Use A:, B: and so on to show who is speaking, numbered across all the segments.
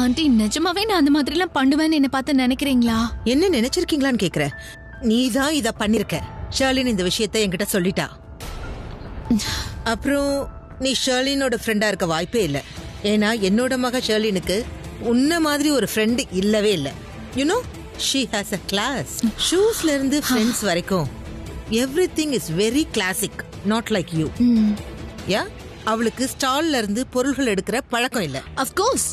A: Aunty நிஜமாவே நான் அந்த மாதிரி எல்லாம் பண்ணுவேன்னு என்ன பார்த்து நினைக்கிறீங்களா?
B: என்ன நினைச்சிருக்கீங்களான்னு கேக்குற. நீதான் இத பண்ணிருக்க. ஷர்லின் இந்த விஷயத்தை என்கிட்ட சொல்லிட்டா. அப்புறம் நீ ஷர்லினோட ஃப்ரெண்டா இருக்க வாய்ப்பே இல்ல. ஏன்னா என்னோட மக ஷர்லினுக்கு உன்ன மாதிரி ஒரு ஃப்ரெண்ட் இல்லவே இல்ல. You know she has a class. ஷூஸ்ல இருந்து ஃப்ரெண்ட்ஸ் வரைக்கும் everything is very classic, not like you. யா, அவளுக்கு ஸ்டால்ல இருந்து பொருள்கள் எடுக்கிற பழக்கம் இல்ல.
A: of course.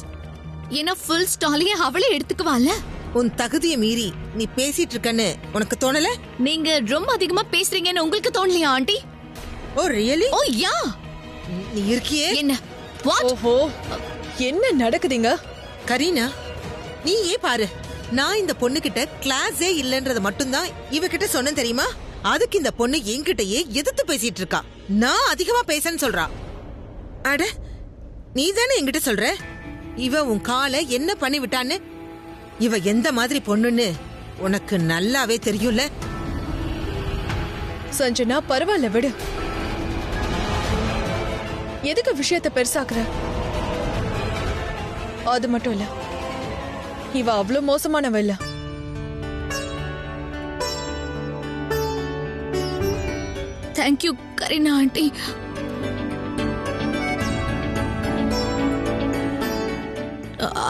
A: ஏன்னா ஃபுல் ஸ்டாலையே அவளே எடுத்துக்குவாள்ல.
B: உன் தகுதியை மீறி நீ பேசிட்டு இருக்கன்னு உனக்கு தோணல?
A: நீங்க ரொம்ப அதிகமா பேசுறீங்கன்னு உங்களுக்கு தோணலையா ஆண்டி?
B: ஓ ரியலி?
A: ஓ யா.
B: நீ இருக்கியே.
A: என்ன? வாட்?
C: ஓஹோ, என்ன நடக்குதுங்க?
B: கரீனா, நீ ஏன் பாரு, நான் இந்த பொண்ணு கிட்ட கிளாஸே இல்லன்றத மட்டும்தான் இவகிட்ட சொன்னேன் தெரியுமா? அதுக்கு இந்த பொண்ணு என்கிட்டயே எதிர்த்து பேசிட்டு இருக்கா. நான் அதிகமா பேசன்னு சொல்றா. அட, நீ தானே என்கிட்ட சொல்ற இவ உன் காலை என்ன பண்ணி விட்டான்னு. இவ எந்த மாதிரி பொண்ணுன்னு உனக்கு நல்லாவே தெரியும்ல.
C: சஞ்சனா, பரவாயில்ல விடு. எதுக்கு விஷயத்தை பெருசாக்குற? அது மட்டும் இல்ல, இவ அவ்வளவு மோசமானவ இல்ல.
A: Thank you Kareena aunty.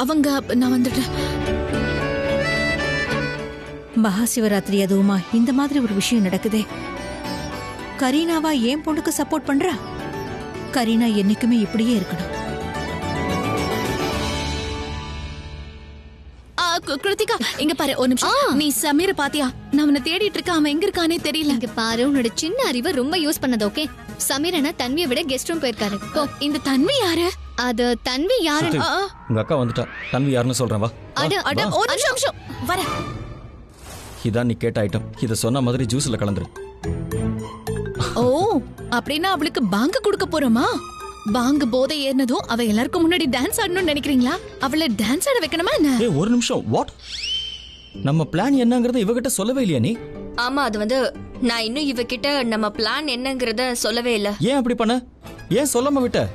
A: அவங்க நான் வந்துட்டேன்.
D: மகாசிவராத்திரி அதுவுமா இந்த மாதிரி ஒரு விஷயம் நடக்குதே. கரீனாவா ஏன் பொண்ணுக்கு சப்போர்ட் பண்றா? கரீனா என்னைக்குமே இப்படியே இருக்கணும்.
A: கிருத்திகா, இங்க பாரு ஒரு நிமிஷம். நீ சமீர பாத்தியா? நான் அவனை தேடிட்டு இருக்க. அவன் எங்க இருக்கானே தெரியல.
E: இங்க பாரு, உன்னோட சின்ன அறிவை ரொம்ப யூஸ் பண்ணது. ஓகே, சமீரனா தன்வியை விட கெஸ்ட் ரூம் போயிருக்காரு.
A: இந்த தன்வி யாரு?
E: அது தன்வி யாரு?
F: உங்க அக்கா வந்துட்டா. தன்வி யாருன்னு சொல்றேன் வா.
A: அட ஒரு நிமிஷம் வர.
F: இதான் நீ கேட்ட ஐட்டம். இத சொன்ன மாதிரி ஜூஸ்ல கலந்துரு.
A: ஓ, அப்படின்னா அவளுக்கு பாங்க கொடுக்க போறோமா? பாங்க போதை ஏறினதும் அவ எல்லாருக்கும் முன்னாடி டான்ஸ் ஆடணும்னு நினைக்கிறீங்களா? அவளை டான்ஸ் ஆட வைக்கணுமா என்ன?
F: ஏய் ஒரு நிமிஷம். வாட்? நம்ம பிளான் என்னங்கறத இவகிட்ட சொல்லவே இல்லையா நீ?
G: ஆமா, அது நான் இன்னும் இவகிட்ட நம்ம பிளான் என்னங்கறத சொல்லவே இல்ல.
F: ஏன் அப்படி பண்ண? ஏன் சொல்லாம விட்ட?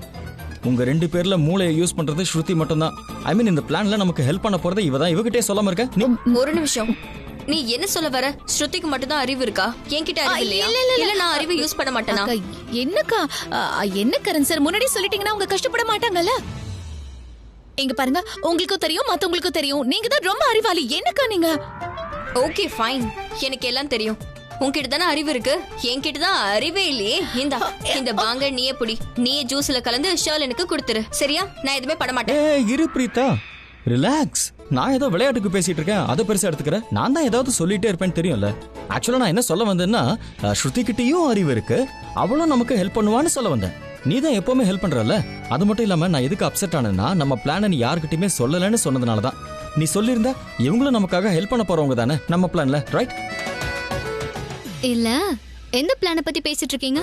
F: உங்க ரெண்டு பேர்ல மூளையை யூஸ் பண்றது ஸ்ருதி மட்டும் தான். ஐ மீன் இந்த பிளான்ல நமக்கு ஹெல்ப் பண்ண போறது இவ தான். இவகிட்டே சொல்லாம இருக்க.
G: ஒரு நிமிஷம், நீ என்ன சொல்ல வர? ஸ்ருதிக்கு மட்டும் தான் அறிவு இருக்கா? என்கிட்ட அறிவு இல்லையா? இல்ல நான் அறிவு யூஸ் பண்ண மாட்டேனா?
A: என்னக்கா என்ன கரண் சார், முன்னாடி சொல்லிட்டீங்கன்னா அவங்க கஷ்டப்பட மாட்டாங்கல்ல. இங்க பாருங்க, உங்களுக்கும் தெரியும் மத்தவங்களுக்கும் தெரியும். நீங்க தான் ரொம்ப அறிவாளி. என்னக்கா நீங்க?
G: ஓகே ஃபைன், எனக்கு எல்லாம் தெரியும். உன்கிட்ட தானே அறிவு இருக்கு, என்கிட்ட தான் அறிவே இல்லையே. இந்த பாங்க நீயே புடி, நீயே ஜூஸ்ல கலந்து ஷர்லினுக்கு கொடுத்துரு. சரியா? நான் எதுவுமே பண்ண மாட்டேன்.
F: ஏய் இரு பிரீதா, ரிலாக்ஸ். நான் ஏதோ விளையாட்டுக்கு பேசிட்டு இருக்கேன், அதை பெருசா எடுத்துக்கிறேன். நான் தான் ஏதாவது சொல்லிட்டே இருப்பேன்னு தெரியும்ல. ஆக்சுவலா நான் என்ன சொல்ல வந்தேன்னா, ஸ்ருதி கிட்டயும் அறிவு இருக்கு, அவளும் நமக்கு ஹெல்ப் பண்ணுவான்னு சொல்ல வந்தேன். நீ தான் எப்பவுமே ஹெல்ப் பண்றல. அது மட்டும் இல்லாம நான் எதுக்கு அப்செட் ஆனேன்னா, நம்ம பிளானை நீ யாருக்கிட்டயுமே சொல்லலன்னு சொன்னதுனால தான். நீ சொல்லியிருந்தா இவங்களும் நமக்காக ஹெல்ப் பண்ண போறவங்க தானே நம்ம பிளான்ல, ரைட்?
E: இல்ல, எந்த பிளானை பத்தி பேசிட்டு இருக்கீங்க?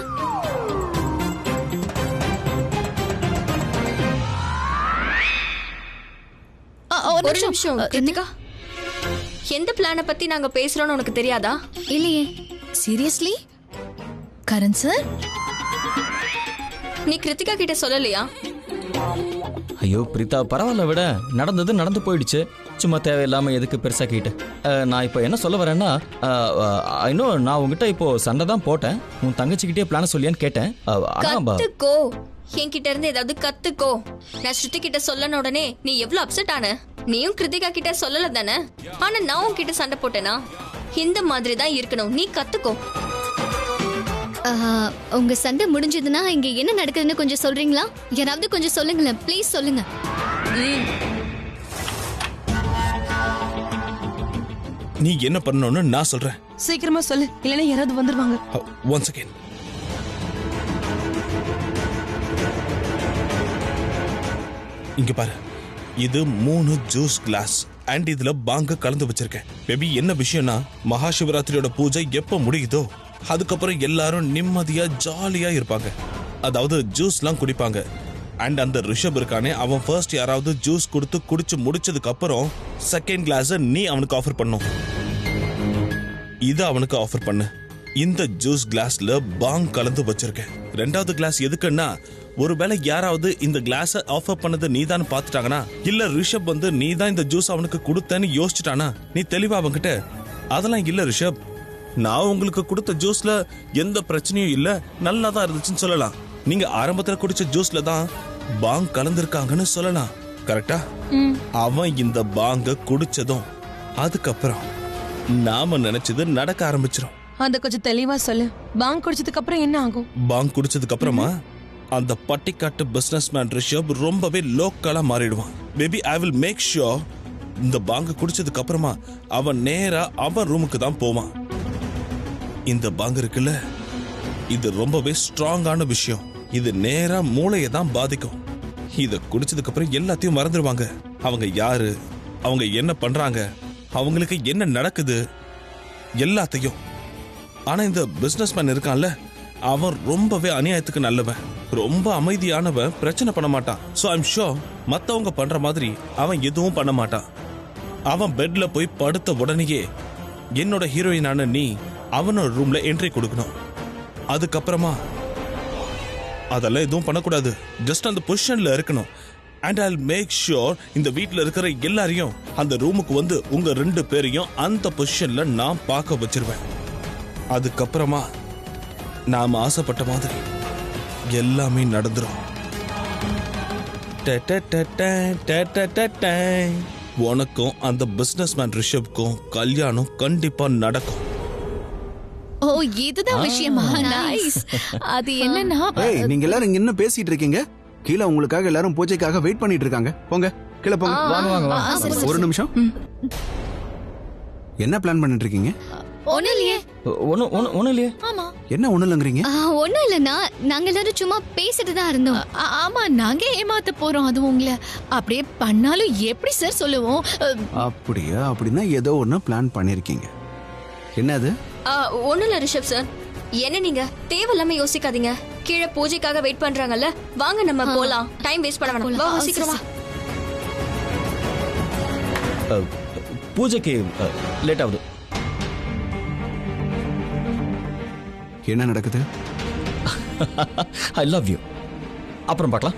G: ஒரு நிமிஷம் கிருத்திகா, எந்த பிளானை பத்தி நாங்க பேசுறோம்னு உனக்கு தெரியாதா?
E: இல்லையே.
A: சீரியஸ்லி கரண் சார்,
G: நீ கிருத்திகா கிட்ட சொல்லலையா?
F: ஐயோ பிரீதா, பரவாயில்ல விட. நடந்தது நடந்து போயிடுச்சு. சும்மா தேவையில்லாம எதுக்கு பெருசா கேட்டு. நான் இப்போ என்ன சொல்ல வரேன்னா, இன்னும் நான் உங்ககிட்ட இப்போ சண்டை தான் போட்டேன். உன் தங்கச்சிக்கிட்டே பிளான சொல்லியான்னு கேட்டேன்.
G: கத்துக்கோ, என்கிட்ட இருந்து ஏதாவது கத்துக்கோ. நான் ஸ்ருதி கிட்ட சொல்லன உடனே நீ எவ்வளவு அப்செட் ஆன? நீயும் கிருத்திகா கிட்ட சொல்லல தானே? ஆனா நான் உன்கிட்ட சண்டை போட்டேனா? இந்த மாதிரி தான் இருக்கணும். நீ கத்துக்கோ.
E: உங்க சண்டை முடிஞ்சதுன்னா இங்க என்ன நடக்குதுன்னு கொஞ்சம் சொல்றீங்களா? யாராவது கொஞ்சம் சொல்லுங்களேன், ப்ளீஸ் சொல்லுங்க.
H: நீ என்ன பண்ணணும்னு நான் சொல்றேன்.
C: சீக்கிரமா சொல்லு, இல்லைன்னா யாராவது வந்துருவாங்க.
H: Once again. இங்க பாரு, இது 3 ஜூஸ் கிளாஸ் அண்ட் இதுல பாங்க கலந்து வச்சிருக்கேன். பேபி என்ன விஷயம்னா, மகாசிவராத்திரியோட பூஜை எப்ப முடியுதோ அதுக்கப்புறம் எல்லாரும் நிம்மதியா ஜாலியா இருப்பாங்க. அதாவது ஜூஸ்லாம் குடிப்பாங்க. அண்ட் அந்த ரிஷப் இருக்கானே, அவன் ஃபர்ஸ்ட் யாராவது ஜூஸ் கொடுத்து குடிச்சு முடிச்சதுக்கு அப்புறம் செகண்ட் கிளாஸ் நீ அவனுக்கு ஆஃபர் பண்ணும். இத அவனுக்கு ஆஃபர் பண்ணு. இந்த ஜூஸ் கிளாஸ்ல பாங் கலந்து வச்சிருக்கேன். ரெண்டாவது கிளாஸ் எதுக்குன்னா, ஒருவேளை யாராவது இந்த கிளாஸ ஆஃபர் பண்ணது நீதான் பாத்துட்டாங்கன்னா, இல்ல ரிஷப் வந்து நீதான் இந்த ஜூஸ் அவனுக்கு கொடுத்தேன்னு யோசிச்சுட்டானா, நீ தெளிவா அவன்கிட்ட அதெல்லாம் இல்ல ரிஷப், நான் உங்களுக்கு கொடுத்த ஜூஸ்ல எந்த பிரச்சனையும் இல்ல, நல்லா தான் இருந்துச்சுன்னு சொல்லலாம். நீங்க ஆரம்பத்துல குடிச்ச ஜூஸ்ல தான் பாங் கலந்திருக்காங்கன்னு சொல்லலாம். கரெக்டா? அவன் இந்த பாங்க குடிச்சதும் அதுக்கப்புறம் நாம நினைச்சது நடக்க ஆரம்பிச்சிடும்.
C: அத கொஞ்சம் தெளிவா சொல்லு. பாங் குடிச்சதுக்கு அப்புறம் என்ன ஆகும்?
H: பாங் குடிச்சதுக்கு அப்புறமா அந்த பட்டிக்காட்டு பிசினஸ் மேன் ரிஷப் ரொம்பவே லோக்கலா மாறிடுவான். Baby I will make sure இந்த பாங்க குடிச்சதுக்கு அப்புறமா அவன் நேரா அவன் ரூமுக்கு தான் போவான். இந்த பாங்க இருக்குல்ல, இது ரொம்பவே ஸ்ட்ராங்கான விஷயம். இது நேரா மூளையை தான் பாதிக்கும். இத குடிச்சதுக்கு அப்புறம் எல்லாத்தையும் மறந்துடுவாங்க. அவங்க யாரு, அவங்க என்ன பண்றாங்க, அவங்களுக்கு என்ன நடக்குது, எல்லாத்தையும். ஆனா இந்த பிசினஸ் மேன் இருக்கான்ல, அவன் ரொம்பவே அநியாயத்துக்கு நல்லவன், ரொம்ப அமைதியானவன், பிரச்சனை பண்ண மாட்டான். சோ ஐம் ஷூர் மத்தவங்க பண்ற மாதிரி அவன் எதுவும் பண்ண மாட்டான். அவன் பெட்ல போய் படுத்த உடனேயே என்னோட ஹீரோயினான நீ அவனோட ரூம்ல என்ட்ரி கொடுக்கணும். அதுக்கப்புறமா அதெல்லாம் எதுவும் பண்ணக்கூடாது, ஜஸ்ட் அந்த பொசிஷன்ல இருக்கணும். அண்ட் ஐ மேக் ஷூர் இந்த வீட்டில் இருக்கிற எல்லாரையும் அந்த ரூமுக்கு வந்து உங்க 2 பேரையும் அந்த பொசிஷன்ல நான் பார்க்க வச்சிருவேன். அதுக்கப்புறமா நாம ஆசைப்பட்ட மாதிரி எல்லாமே நடந்துரும். உனக்கும் அந்த பிசினஸ் மேன் ரிஷப்க்கும் கல்யாணம் கண்டிப்பா நடக்கும்.
A: ஓ, இதுதான் விஷயமா? நைஸ். அது என்னன்னா,
I: ஏய், நீங்க எல்லாரும் இங்க என்ன பேசிட்டு இருக்கீங்க? கீழே உங்களுக்காக எல்லாரும் பூஜைக்காக வெயிட் பண்ணிட்டு இருக்காங்க. போங்க கீழே போங்க.
F: வாங்க வாங்க வாங்க.
I: ஒரு நிமிஷம். என்ன பிளான் பண்ணிட்டு இருக்கீங்க?
E: ஒண்ணும் இல்லையே.
F: ஒன்னும் இல்லையே.
A: ஆமா.
I: என்ன ஒண்ணு இல்லங்கறீங்க?
E: ஒண்ணும் இல்லனா, நாங்க எல்லாரும் சும்மா பேசிட்டு தான் இருந்தோம்.
A: ஆமா, நாங்க ஏமாத்த போறோம். அது உங்களை அப்படியே பண்ணாலும் எப்படி சார் சொல்லுவோம்?
I: அப்படியா? அப்படின்னா ஏதோ ஒண்ணு பிளான் பண்ணிருக்கீங்க. என்னது?
G: ஒண்ணும் இல்ல ரிஷப் சார், என்ன நீங்க தேவையில்லாம யோசிக்காதீங்க. கீழே பூஜைக்காக வெயிட் பண்றாங்கல்ல, வாங்க நம்ம போலாம். டைம் வேஸ்ட் பண்ண வேணாம். வா சீக்கிரம் வா.
F: பூஜைக்கு லேட் ஆகுது.
I: என்ன நடக்குது?
F: I love you. அப்புறம் பார்க்கலாம்.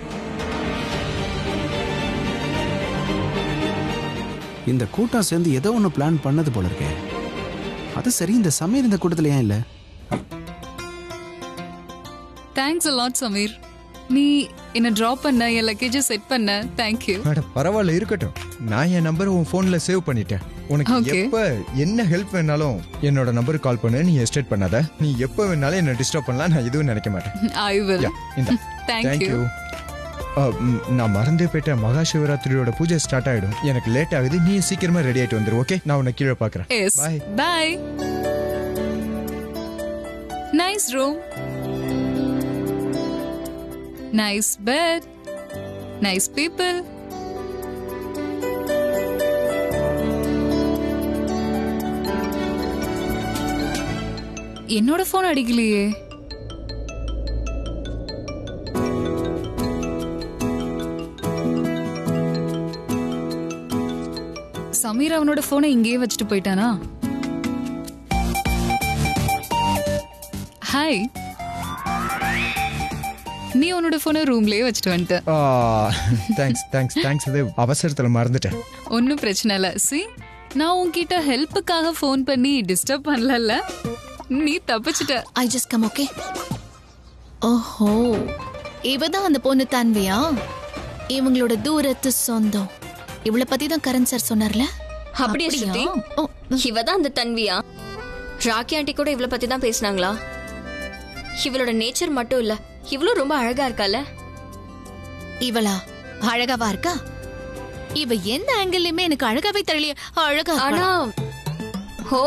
I: இந்த கூட்டம் சேர்ந்து ஏதோ ஒண்ணு பிளான் பண்ணது போல இருக்கே. அது சரி, இந்த சமீர் இந்த கூட்டத்துல ஏன் இல்ல?
J: Thanks a lot Sameer. நீ என்ன டிராப் பண்ண, என் லக்கேஜ் செட் பண்ண. Thank you.
K: மேடம் பரவாயில்ல, இருக்கட்டும். நான் என் நம்பர் உன் போன்ல சேவ் பண்ணிட்டேன். உனக்கு எப்ப என்ன ஹெல்ப் வேணாலும் என்னோட நம்பருக்கு கால் பண்ணு. நீ ஹெசிடேட் பண்ணாத. நீ எப்ப வேணாலும் என்ன டிஸ்டர்ப் பண்ணலாம். நான் எதுவும் நினைக்க மாட்டேன்.
J: I will.
K: Thank you. நான் மறந்தே போயிட்டேன். மகா சிவராத்திரியோட பூஜை ஸ்டார்ட் ஆயிடும். எனக்கு லேட் ஆகுது. நீ சீக்கிரமா ரெடி ஆயிட்டு வந்துரு. ஓகே, நான் உன்னை கீழே பாக்குறேன்.
J: Bye bye. Nice room, nice bed, nice people. என்னோட போன் அடிக்கலையே. சமீர் அவனோட போனை இங்கேயே வச்சுட்டு போயிட்டானா? ஹாய், நீ உன்னோட போனை ரூம்லயே வச்சுட்டு வந்துட்ட.
K: Thanks thanks thanks. அது அவசரத்துல மறந்துட்டேன்.
J: ஒன்னும் பிரச்சனை இல்ல. சி, நான் உன்கிட்ட ஹெல்ப்புக்காக போன் பண்ணி டிஸ்டர்ப் பண்ணல. நீ தப்பிச்சிட்ட.
A: I just come. ஓகே. ஓஹோ, இவதான் அந்த பொண்ணு தன்வியா? இவங்களோட தூரத்து சொந்தம். இவளை பத்தி தான் கரண் சார் சொன்னார்ல.
G: அப்படியே ஸ்ருதி, இவதான் அந்த தன்வியா? ராக்கி ஆண்டி கூட இவளை பத்தி தான் பேசினாங்களா? இவளோட நேச்சர் மட்டும் இல்ல, இவளும் ரொம்ப அழகா இருக்கால.
A: இவளா அழகாவா இருக்கா? இவ எந்த ஆங்கிள்லயுமே எனக்கு அழகாவே தெரியலையே. அழகா
G: ஆனா ஹோ,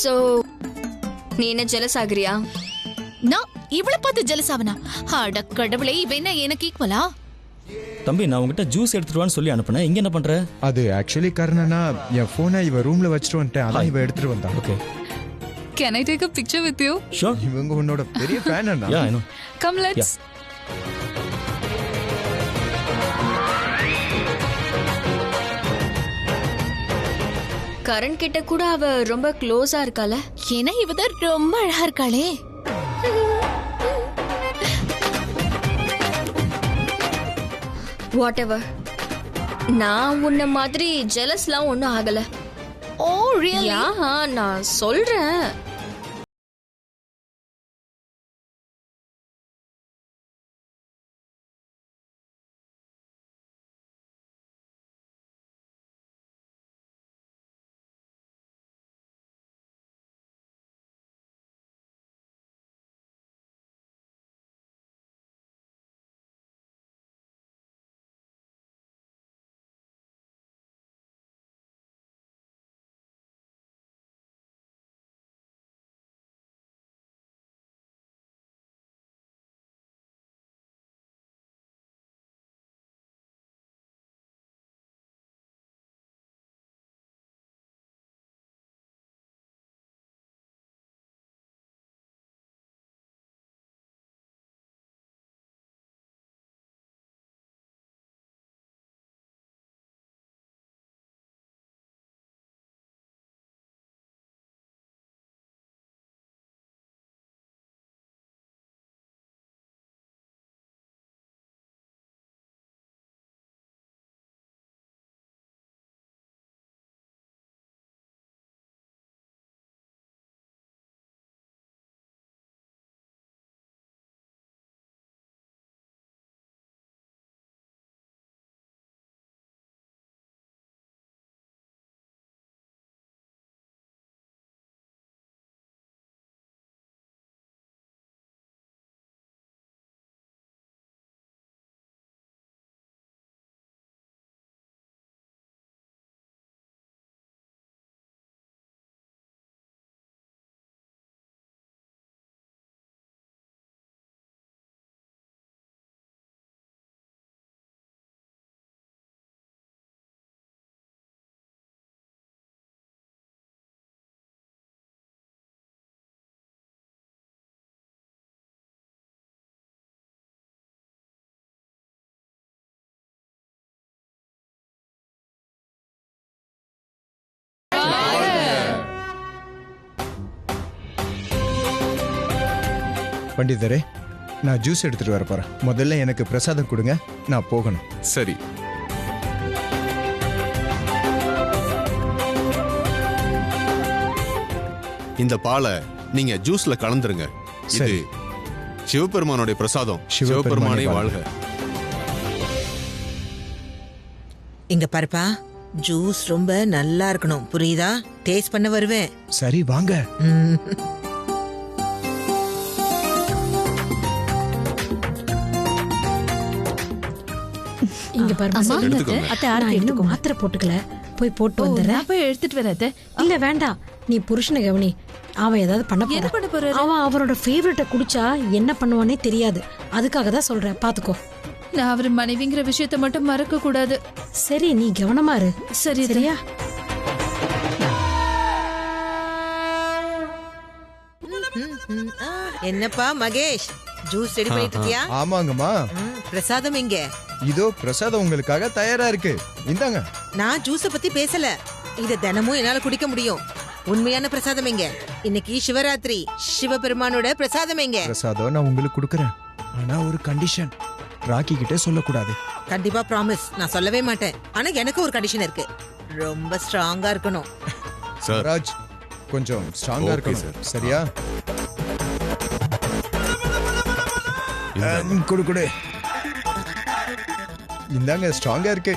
G: சோ நீ என்ன ஜெலஸ் ஆகுறியா?
A: நான் இவளை பார்த்து ஜெலஸ் ஆவனா? அட கடவுளே, இவ என்ன எனக்கு ஈக்குவலா?
F: தம்பி, நான் உங்ககிட்ட ஜூஸ் எடுத்துட்டு சொல்லி அனுப்புனேன். இங்க என்ன பண்ற?
K: அது ஆக்சுவலி காரணம்னா என் போனை இவ ரூம்ல வச்சுட்டு வந்துட்டேன். அதான் இவ எடுத்துட்டு வந்தா.
F: Okay.
J: Can I take a picture with you?
F: Sure.
K: இவங்க உன்னோட பெரிய fan Anna.
F: Yeah, I know.
J: Come, let's.
G: Karan கிட்ட கூட அவ ரொம்ப க்ளோஸா இருக்கால.
A: ஏன்னா இவதான் ரொம்ப அழகா இருக்காளே.
G: What ever. நான் உன்ன மாதிரி ஜெலஸ்லாம் ஒன்றும் ஆகல.
A: ஓ ரியலி?
G: நான் சொல்றேன்.
K: பண்டிதரே, நான் ஜூஸ் எடுத்துட்டு வர போறேன். முதல்ல எனக்கு பிரசாதம் கொடுங்க, நான் போகணும்.
L: சரி. இந்த பாலை நீங்க ஜூஸ்ல கலந்துருங்க. இது சிவபெருமானுடைய பிரசாதம். சிவபெருமானை வாழ்க.
B: இங்க பாருப்பா, ஜூஸ் ரொம்ப நல்லா இருக்கணும், புரியுதா? டேஸ்ட் பண்ண வருவேன்.
K: சரி வாங்க.
D: இங்க பாருங்க, அத்தை ஆர்த்தி இன்னும் மாத்திரை போட்டுக்கல, போய் போட்டு வந்துடுறேன்.
A: போய் எடுத்துட்டு வராத.
D: இல்ல வேண்டாம், நீ புருஷனை கவனி. அவன் ஏதாவது பண்ண போறான். அவன் அவனோட ஃபேவரட்ட குடிச்சா என்ன பண்ணுவானே தெரியாது. அதுக்காக தான் சொல்றேன், பாத்துக்கோ.
A: நான் அவர் மனைவிங்கிற விஷயத்தை மட்டும் மறக்க கூடாது.
D: சரி, நீ கவனமா இரு.
A: சரி
D: சரியா?
B: என்னப்பா மகேஷ், ஜூஸ் ரெடி பண்ணிட்டு இருக்கியா?
K: ஆமாங்கம்மா.
B: பிரசாதம் எங்க?
K: இதோ பிரசாதம் உங்களுக்காக தயாரா இருக்கு, இந்தாங்க.
B: நான் ஜூஸ பத்தி பேசல, இத தினமும் என்னால குடிக்க முடியும். உண்மையான பிரசாதம் எங்க? இன்னைக்கு சிவராத்திரி, சிவபெருமானோட பிரசாதம் எங்க?
K: பிரசாதம் நான் உங்களுக்கு கொடுக்கறேன், ஆனா ஒரு கண்டிஷன். ராக்கி கிட்ட சொல்லக்கூடாது.
B: கண்டிப்பா ப்ராமிஸ், நான் சொல்லவே மாட்டேன். ஆனா எனக்கு ஒரு கண்டிஷன் இருக்கு, ரொம்ப ஸ்ட்ராங்கா இருக்கணும்.
L: சார்
K: ராஜ், கொஞ்சம் ஸ்ட்ராங்கா இருக்கணும், சரியா? குடு குடு, இந்தாங்க, ஸ்ட்ராங்கா இருக்கு.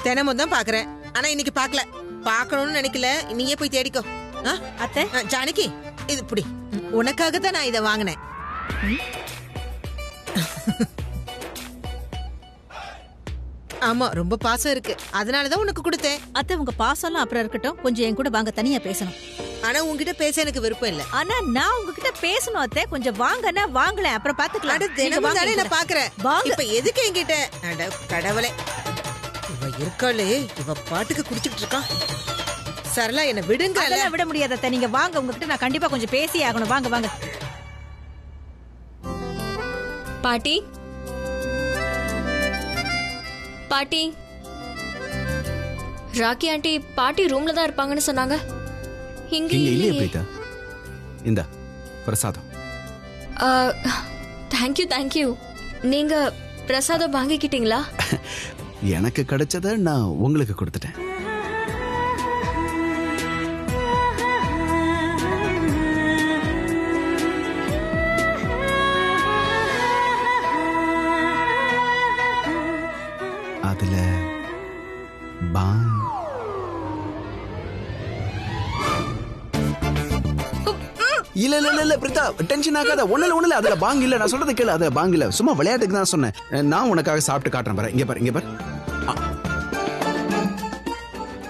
B: தினமும் தான் பாக்குறேன், ஆனா இன்னைக்கு பாக்கல. பாக்கணும்னு நினைக்கல, நீயே போய் தேடிக்கோ.
D: அத்தை,
B: ஜானகி, இது புடி. உனக்காக தான் நான் இதை வாங்கினேன். ஆமா, ரொம்ப பாசம் இருக்கு, அதனாலதான் உனக்கு கொடுத்தேன்.
D: அத்தை, உங்க பாசம்லாம் அப்புறம் இருக்கட்டும், கொஞ்சம் என் கூட வாங்க, தனியா பேசணும்.
B: ஆனா உங்ககிட்ட பேச எனக்கு விருப்பம் இல்ல.
D: ஆனா நான் உங்ககிட்ட பேசணும் அத்தை, கொஞ்சம் வாங்கன்னா வாங்கல, அப்புறம் பாத்துக்கலாம்.
B: தினமும் தானே நான் பாக்குறேன், இப்ப எதுக்கு என்கிட்ட? அட கடவுளே, இவ இருக்காளே, இவ பாட்டுக்கு குடிச்சிட்டு இருக்கா. சரளா, என்ன விடுங்க.
D: அதெல்லாம் விட முடியாத அத்தை, நீங்க வாங்க, உங்ககிட்ட நான் கண்டிப்பா கொஞ்சம் பேசி ஆகணும். வாங்க வாங்க.
G: பாட்டி, பாட்டி, ராக்கி ஆண்டி பாட்டி ரூம்ல தான் இருப்பாங்கன்னு சொன்னாங்க. இங்க இல்லையே.
I: இந்த பிரசாதம்.
G: தேங்க்யூ. நீங்க பிரசாதம் வாங்கிக்கிட்டீங்களா?
I: எனக்கு கிடைச்சத நான் உங்களுக்கு கொடுத்துட்டேன். அதுல இல்ல பிரிதா, டென்ஷன் ஆகாத. ஒண்ணுல அதுல பாங் இல்ல. நான் சொல்றது கேளு, அதுல பாங் இல்ல. சும்மா விளையாட்டுக்கு தான் சொன்னேன். நான் உனக்காக சாப்பிட்டு காட்டுறேன் பாரு. இங்க பாரு.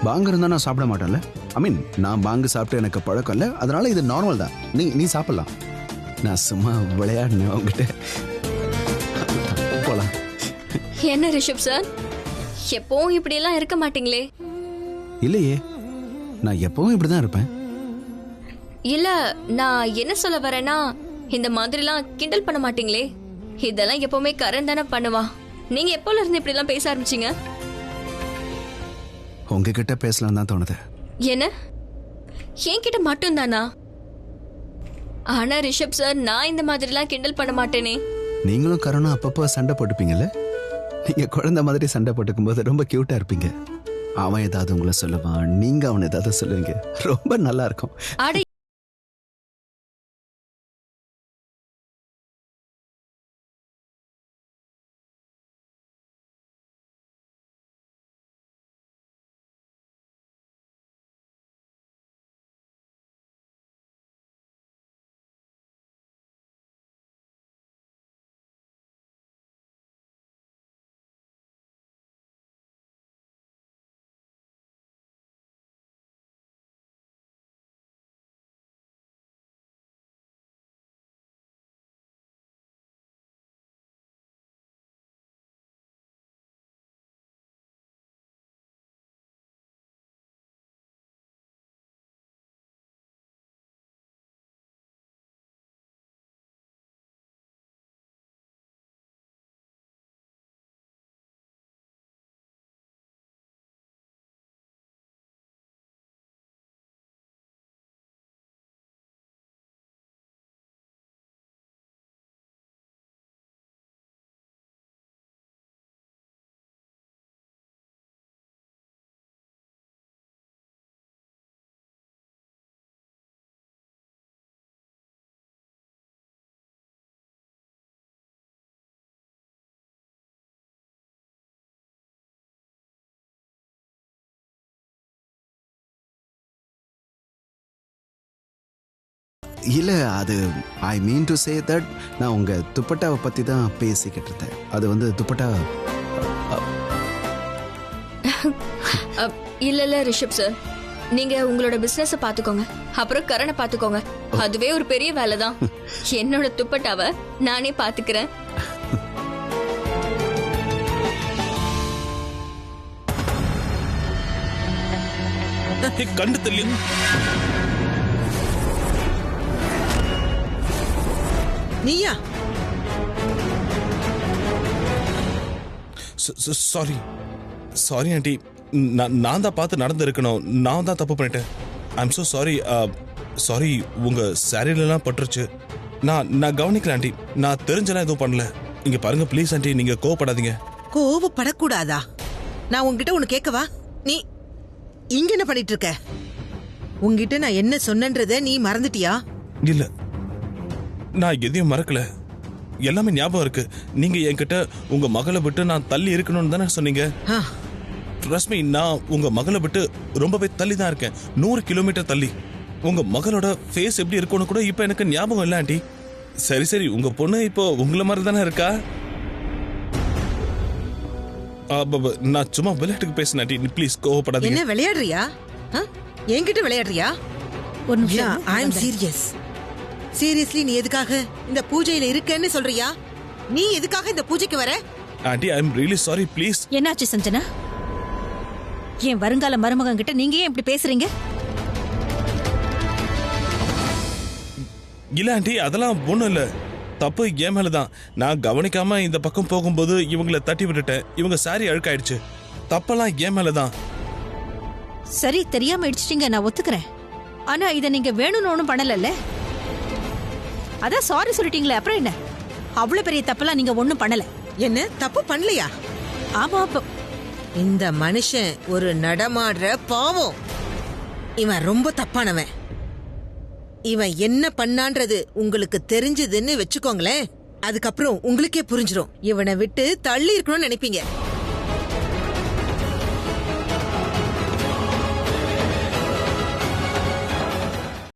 I: பாங்க இருந்தா நான் சாப்பிட மாட்டேன்ல. ஐ மீன், நான் பாங்கு சாப்பிட்டு எனக்கு பழக்கம் இல்ல, அதனால இது நார்மல் தான். நீ சாப்பிடலாம். நான் சும்மா விளையாடினேன் உங்ககிட்ட. போலாம்.
G: என்ன ரிஷப் சார், எப்பவும் இப்படி எல்லாம் இருக்க மாட்டீங்களே?
I: இல்லையே, நான் எப்பவும் இப்படிதான் இருப்பேன்.
G: இல்ல, நான் என்ன சொல்ல வரேன்னா, இந்த மாதிரிலாம் கிண்டல் பண்ண மாட்டீங்களே? இதெல்லாம் எப்பவுமே கரண் தானே பண்ணுவா. நீங்க எப்போல இருந்து இப்படி எல்லாம் பேச ஆரம்பிச்சீங்க?
I: உங்ககிட்ட பேசலாம் தான் தோணுது.
G: என்ன, என்கிட்ட மட்டும் தானா? ஆனா ரிஷப் சார், நான் இந்த மாதிரிலாம் கிண்டல் பண்ண மாட்டேனே.
I: நீங்களும் கருணா அப்பப்போ சண்டை போட்டுப்பீங்கல்ல? நீங்க குழந்தை மாதிரி சண்டை போட்டுக்கும் போது ரொம்ப கியூட்டா இருப்பீங்க. அவன் ஏதாவது உங்களை சொல்லுவான், நீங்க அவன் ஏதாவது சொல்லுவீங்க. ரொம்ப நல்லா இருக்கும். இல்ல, அது ஐ மீன் டு சே தட் நான் உங்க துப்பட்டாவை பத்தி தான் பேசிக்கிட்டு இருந்தேன். அது வந்து துப்பட்டா.
G: இல்ல ரிஷப் சார், நீங்க உங்களோட பிசினஸ் பாத்துக்கோங்க, அப்புறம் கரணை பாத்துக்கோங்க. அதுவே ஒரு பெரிய வேலை தான். என்னோட துப்பட்டாவை நானே பாத்துக்கிறேன்.
H: கண்டு தள்ளி
B: நீயா?
H: சாரி ஆண்டி, நான் தான் பார்த்து நடந்திருக்கணும். நான் தான் தப்பு பண்ணிட்டேன். I'm so sorry. உங்க சாரிலெல்லாம் பட்டுருச்சு. நான் கவனிக்கல ஆண்டி. நான் தெரிஞ்செல்லாம் எதுவும் பண்ணல. இங்க பாருங்க ப்ளீஸ் ஆண்டி, நீங்க கோவப்படாதீங்க.
B: கோவப்படக்கூடாதா? நான் உங்ககிட்ட ஒண்ணு கேட்கவா? நீ இங்க என்ன பண்ணிட்டு இருக்க? உங்ககிட்ட நான் என்ன சொன்னன்றத நீ மறந்துட்டியா?
H: இல்ல, நான் எதையும் மறக்கல. எல்லாமே ஞாபகம் இருக்கு. நீங்க என்கிட்ட உங்க மகளை விட்டு நான் தள்ளி இருக்கணும்னு தானே சொன்னீங்க. ட்ரஸ்ட் மீ, நான் உங்க மகளை விட்டு ரொம்பவே தள்ளி தான் இருக்கேன். 100 கிலோமீட்டர் தள்ளி. உங்க மகளோட ஃபேஸ் எப்படி இருக்கும்னு கூட இப்ப எனக்கு ஞாபகம் இல்ல ஆண்டி. சரி, உங்க பொண்ணு இப்போ உங்களை மாதிரி தானே இருக்கா? நான் சும்மா விளையாட்டுக்கு பேசினேன் ஆண்டி. ப்ளீஸ் கோவப்படாதீங்க.
B: என்ன விளையாடுறியா? என்கிட்ட விளையாடுறியா?
D: ஒரு நிமிஷம்.
B: ஐ அம் சீரியஸ். சீரியஸ்லி, நீ எதுக்காக இந்த பூஜையில இருக்கேன்னு சொல்றியா? நீ எதுக்காக இந்த பூஜைக்கு வர?
H: Aunty, I am really sorry. Please.
D: என்னாச்சு சஞ்சனா? என் வருங்கால மருமகன் கிட்ட நீங்க ஏன் இப்படி பேசுறீங்க?
H: இல்ல ஆண்டி, அதெல்லாம் ஒண்ணும் இல்ல. தப்பு என் மேலதான். நான் கவனிக்காம இந்த பக்கம் போகும்போது இவங்களை தட்டி விட்டுட்டேன். இவங்க சாரி அழுக்காயிடுச்சு. தப்பெல்லாம் என் மேலதான்.
D: சரி, தெரியாம இடிச்சிட்டீங்க, நான் ஒத்துக்கிறேன். ஆனா இத நீங்க வேணும்னு ஒண்ணும் பண்ணலல்ல? அதான் சாரி சொல்லிட்டீங்களே, அப்புறம் என்ன? அவ்வளவு பெரிய தப்பெல்லாம் நீங்க ஒண்ணும் பண்ணல.
B: என்ன தப்பு பண்ணலையா?
D: ஆமா, அப்போ
B: இந்த மனுஷன் ஒரு நடமாடுற பாவம். இவன் ரொம்ப தப்பானவன். இவன் என்ன பண்ணான்றது உங்களுக்கு தெரிஞ்சதுன்னு வச்சுக்கோங்களேன், அதுக்கப்புறம் உங்களுக்கே புரிஞ்சிடும். இவனை விட்டு தள்ளி இருக்கணும்னு நினைப்பீங்க.